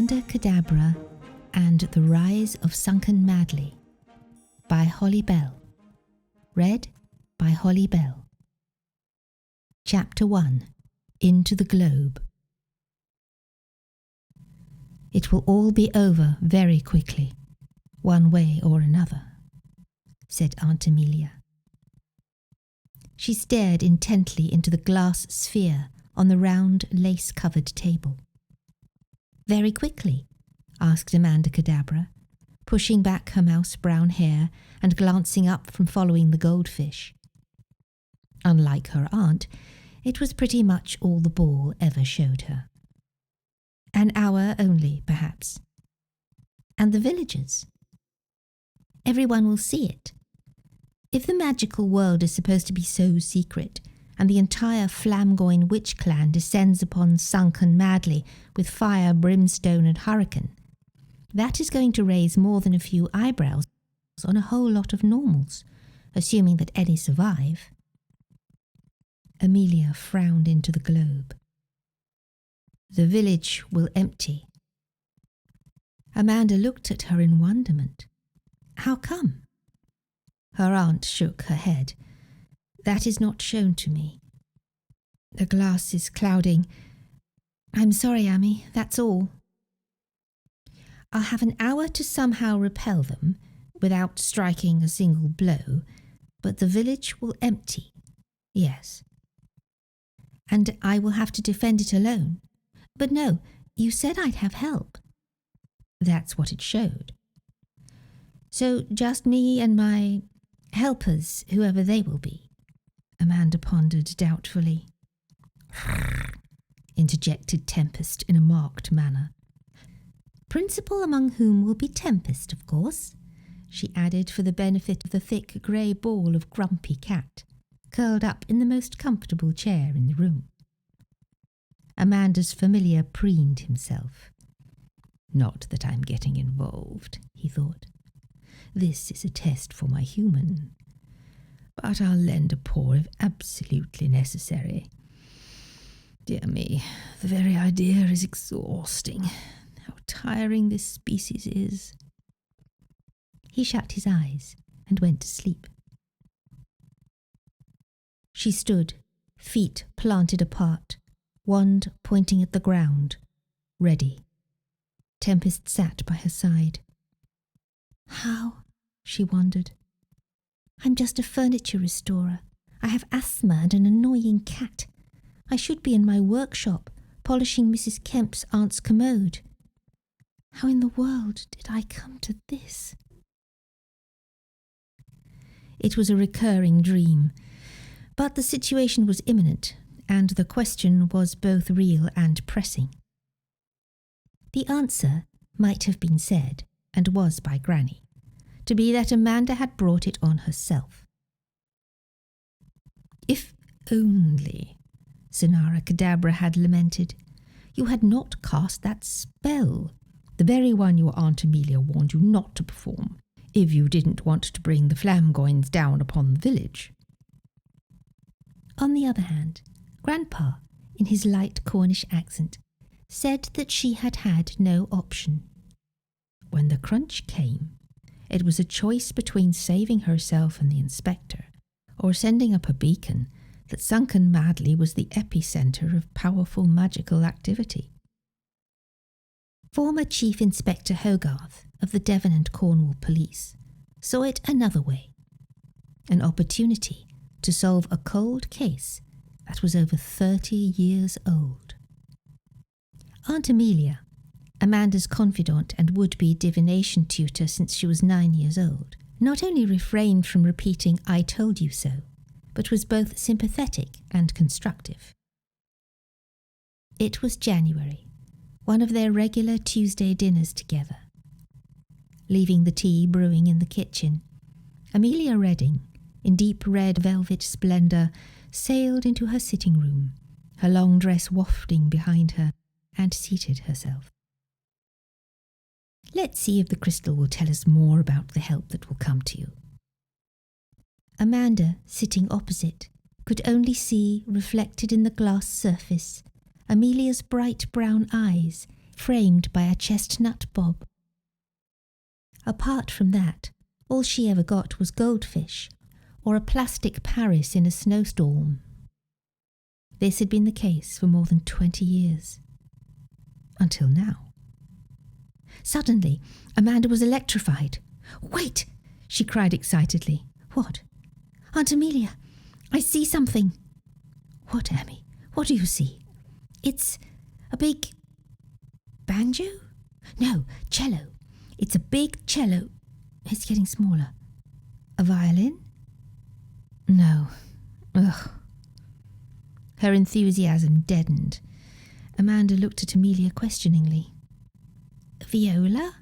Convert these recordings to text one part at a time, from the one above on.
Amanda Cadabra and the Rise of Sunken Madley by Holly Bell. Read by Holly Bell. Chapter 1. Into the Globe. It will all be over very quickly, one way or another, said Aunt Amelia. She stared intently into the glass sphere on the round, lace-covered table. Very quickly? Asked Amanda Cadabra, pushing back her mouse-brown hair and glancing up from following the goldfish. Unlike her aunt, it was pretty much all the ball ever showed her. An hour only, perhaps. And the villagers? Everyone will see it. If the magical world is supposed to be so secret, and the entire Flamgoyne witch clan descends upon Sunken Madley with fire, brimstone and hurricane, that is going to raise more than a few eyebrows on a whole lot of normals, assuming that any survive. Amelia frowned into the globe. The village will empty. Amanda looked at her in wonderment. How come? Her aunt shook her head. That is not shown to me. The glass is clouding. I'm sorry, Amy, that's all. I'll have an hour to somehow repel them, without striking a single blow, but the village will empty, yes. And I will have to defend it alone. But no, you said I'd have help. That's what it showed. So just me and my helpers, whoever they will be. Amanda pondered doubtfully. Interjected Tempest in a marked manner. Principal among whom will be Tempest, of course, she added for the benefit of the thick grey ball of Grumpy Cat, curled up in the most comfortable chair in the room. Amanda's familiar preened himself. Not that I'm getting involved, he thought. This is a test for my human. But I'll lend a paw if absolutely necessary. Dear me, the very idea is exhausting. How tiring this species is. He shut his eyes and went to sleep. She stood, feet planted apart, wand pointing at the ground, ready. Tempest sat by her side. How? She wondered. I'm just a furniture restorer. I have asthma and an annoying cat. I should be in my workshop, polishing Mrs. Kemp's aunt's commode. How in the world did I come to this? It was a recurring dream, but the situation was imminent, and the question was both real and pressing. The answer might have been said, and was by Granny, to be that Amanda had brought it on herself. If only, Sonara Cadabra had lamented, you had not cast that spell, the very one your Aunt Amelia warned you not to perform, if you didn't want to bring the Flamgoynes down upon the village. On the other hand, Grandpa, in his light Cornish accent, said that she had had no option. When the crunch came, it was a choice between saving herself and the inspector, or sending up a beacon that Sunken Madley was the epicentre of powerful magical activity. Former Chief Inspector Hogarth of the Devon and Cornwall Police saw it another way, an opportunity to solve a cold case that was over 30 years old. Aunt Amelia, Amanda's confidant and would-be divination tutor since she was 9 years old, not only refrained from repeating "I told you so," but was both sympathetic and constructive. It was January, one of their regular Tuesday dinners together. Leaving the tea brewing in the kitchen, Amelia Redding, in deep red velvet splendour, sailed into her sitting room, her long dress wafting behind her, and seated herself. Let's see if the crystal will tell us more about the help that will come to you. Amanda, sitting opposite, could only see, reflected in the glass surface, Amelia's bright brown eyes framed by a chestnut bob. Apart from that, all she ever got was goldfish, or a plastic Paris in a snowstorm. This had been the case for more than 20 years. Until now. Suddenly, Amanda was electrified. "Wait!" she cried excitedly. "What?" "Aunt Amelia, I see something." "What, Amy? What do you see?" "It's a big... banjo? No, cello. It's a big cello. It's getting smaller. A violin?" "No." Ugh. Her enthusiasm deadened. Amanda looked at Amelia questioningly. "Viola?"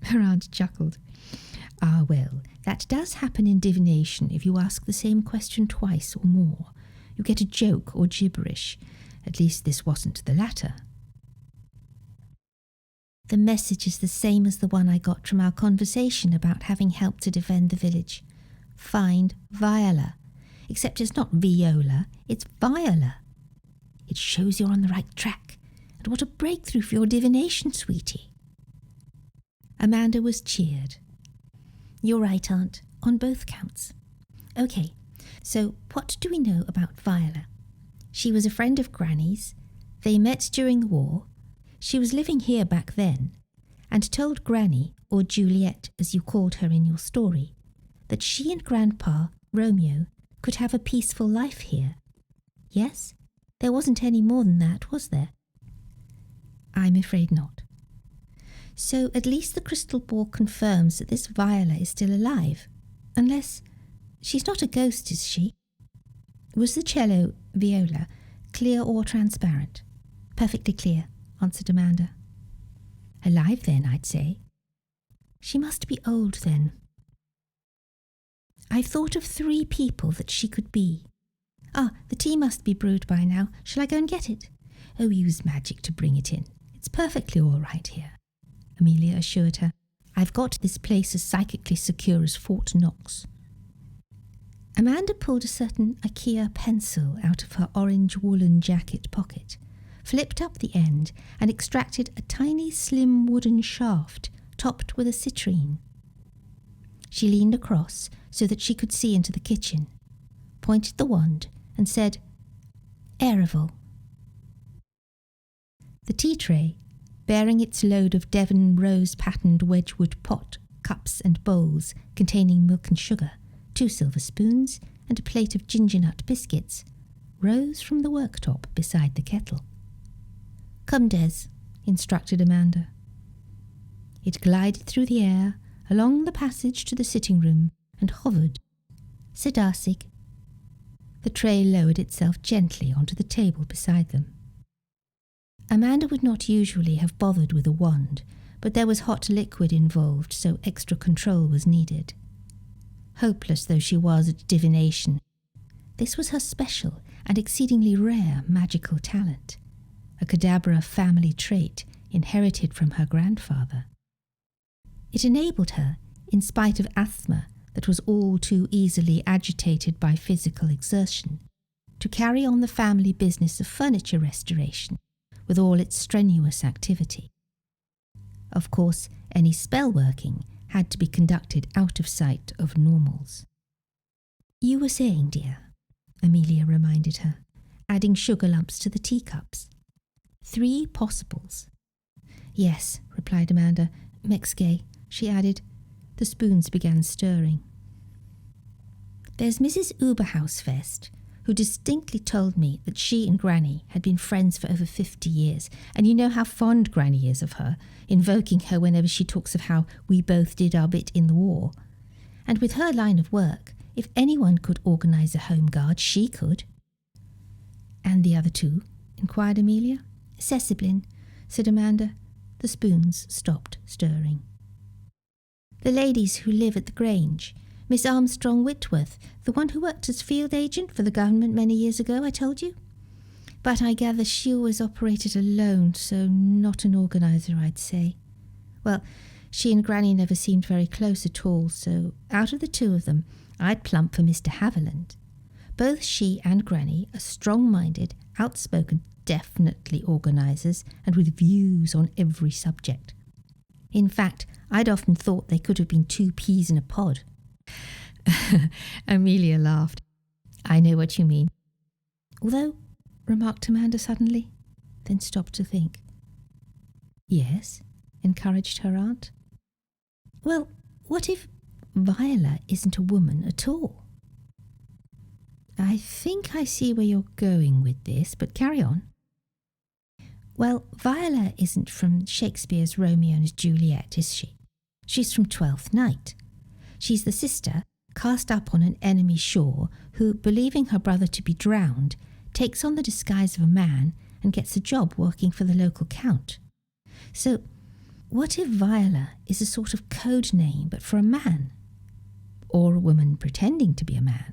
Her aunt chuckled. "Ah, well, that does happen in divination if you ask the same question twice or more. You get a joke or gibberish. At least this wasn't the latter." "The message is the same as the one I got from our conversation about having helped to defend the village. Find Viola. Except it's not Viola, it's Viola. It shows you're on the right track. And what a breakthrough for your divination, sweetie." Amanda was cheered. "You're right, Aunt, on both counts. OK, so what do we know about Viola? She was a friend of Granny's. They met during the war. She was living here back then, and told Granny, or Juliet as you called her in your story, that she and Grandpa, Romeo, could have a peaceful life here. Yes? There wasn't any more than that, was there?" "I'm afraid not." "So at least the crystal ball confirms that this Viola is still alive. Unless... she's not a ghost, is she?" "Was the cello, Viola, clear or transparent?" "Perfectly clear," answered Amanda. "Alive then, I'd say." "She must be old then." "I've thought of 3 people that she could be. Ah, the tea must be brewed by now. Shall I go and get it?" "Oh, use magic to bring it in. It's perfectly all right here," Amelia assured her. "I've got this place as psychically secure as Fort Knox." Amanda pulled a certain IKEA pencil out of her orange woolen jacket pocket, flipped up the end, and extracted a tiny slim wooden shaft topped with a citrine. She leaned across so that she could see into the kitchen, pointed the wand, and said, "Erival." The tea tray, bearing its load of Devon rose-patterned Wedgwood pot, cups and bowls containing milk and sugar, 2 silver spoons, and a plate of ginger-nut biscuits, rose from the worktop beside the kettle. "Come, Des," instructed Amanda. It glided through the air, along the passage to the sitting room, and hovered. "Sidarsig." The tray lowered itself gently onto the table beside them. Amanda would not usually have bothered with a wand, but there was hot liquid involved, so extra control was needed. Hopeless though she was at divination, this was her special and exceedingly rare magical talent, a Cadabra family trait inherited from her grandfather. It enabled her, in spite of asthma that was all too easily agitated by physical exertion, to carry on the family business of furniture restoration with all its strenuous activity. Of course, any spell working had to be conducted out of sight of normals. "You were saying, dear," Amelia reminded her, adding sugar lumps to the teacups. 3 possibles. "Yes," replied Amanda. "Mexgay," she added. The spoons began stirring. "There's Mrs. Uberhausfest, who distinctly told me that she and Granny had been friends for over 50 years, and you know how fond Granny is of her, invoking her whenever she talks of how we both did our bit in the war. And with her line of work, if anyone could organise a home guard, she could." "And the other 2?" inquired Amelia. "Ceciblin," said Amanda. The spoons stopped stirring. "The ladies who live at the Grange. Miss Armstrong Whitworth, the one who worked as field agent for the government many years ago, I told you. But I gather she always operated alone, so not an organiser, I'd say. Well, she and Granny never seemed very close at all, so out of the 2 of them, I'd plump for Mr. Haviland. Both she and Granny are strong-minded, outspoken, definitely organisers and with views on every subject. In fact, I'd often thought they could have been 2 peas in a pod. Amelia laughed. I know what you mean. Although, remarked Amanda suddenly, then stopped to think. Yes, encouraged her aunt. Well, what if Viola isn't a woman at all? I think I see where you're going with this, but carry on. Well, Viola isn't from Shakespeare's Romeo and Juliet, is she? She's from Twelfth Night. She's the sister, cast up on an enemy shore, who, believing her brother to be drowned, takes on the disguise of a man and gets a job working for the local count. So, what if Viola is a sort of code name but for a man? Or a woman pretending to be a man?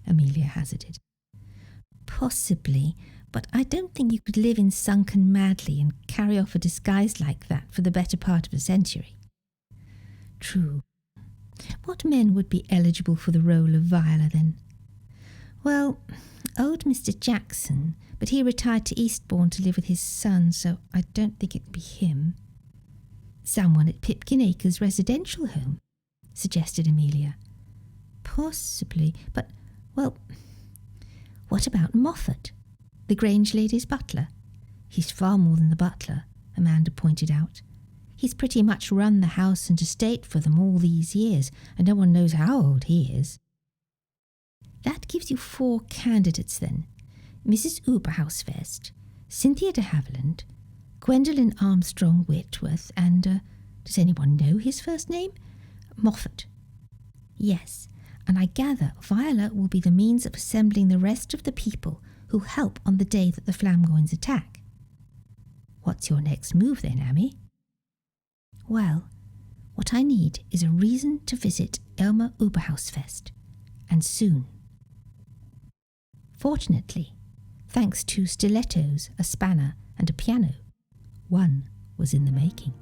Amelia hazarded. Possibly, but I don't think you could live in Sunken Madley and carry off a disguise like that for the better part of a century. True. What men would be eligible for the role of Viola then? Well, old Mr. Jackson, but he retired to Eastbourne to live with his son, so I don't think it'd be him. Someone at Pipkin Acres residential home, suggested Amelia. Possibly, but, well, what about Moffat, the Grange lady's butler? He's far more than the butler, Amanda pointed out. He's pretty much run the house and estate for them all these years, and no one knows how old he is. That gives you 4 candidates then. Mrs. Uberhausfest, Cynthia de Havilland, Gwendolen Armstrong Whitworth, and, does anyone know his first name? Moffat. Yes, and I gather Viola will be the means of assembling the rest of the people who help on the day that the Flamgoynes attack. What's your next move then, Amy? Well, what I need is a reason to visit Elmer Uberhausfest, and soon. Fortunately, thanks to stilettos, a spanner, and a piano, one was in the making.